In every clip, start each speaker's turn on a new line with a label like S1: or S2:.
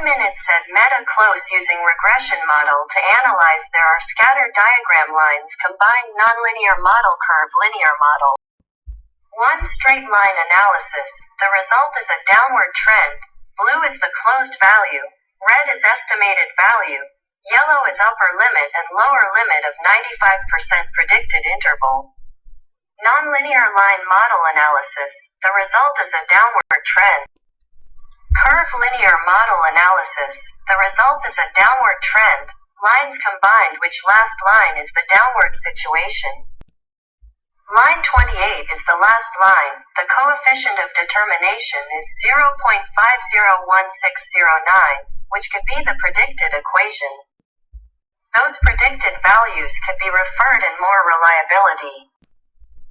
S1: Minute said Meta close using regression model to analyze there are scattered diagram lines combined nonlinear model curve linear model. One straight line analysis, the result is a downward trend. Blue is the closed value, red is estimated value, yellow is upper limit and lower limit of 95% predicted interval. Nonlinear line model analysis, the result is a downward trend. Curve linear model analysis, the result is a downward trend, lines combined which last line is the downward situation. Line 28 is the last line, the coefficient of determination is 0.501609, which could be the predicted equation. Those predicted values could be referred in more reliability.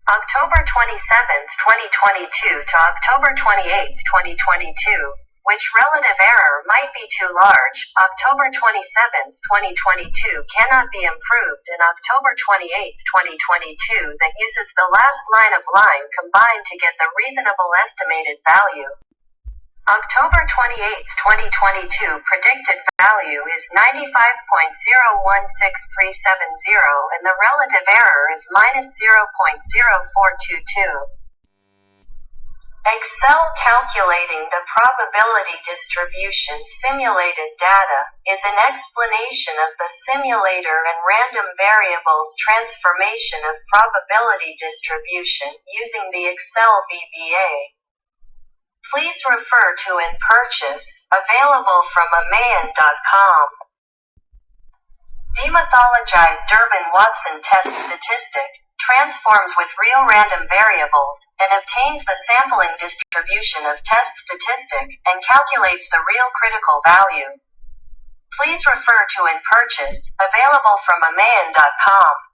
S1: October 27, 2022 to October 28, 2022, which relative error might be too large. October 27, 2022 cannot be improved in October 28, 2022 that uses the last line of line combined to get the reasonable estimated value. October 28, 2022 predicted value is 95.016370 and the relative error is -0.0422. Excel calculating the probability distribution simulated data is an explanation of the simulator and random variables transformation of probability distribution using the Excel VBA. Please refer to in purchase, available from amayan.com. Demythologized Durbin-Watson test statistic transforms with real random variables, and obtains the sampling distribution of test statistic, and calculates the real critical value. Please refer to in purchase, available from amayan.com.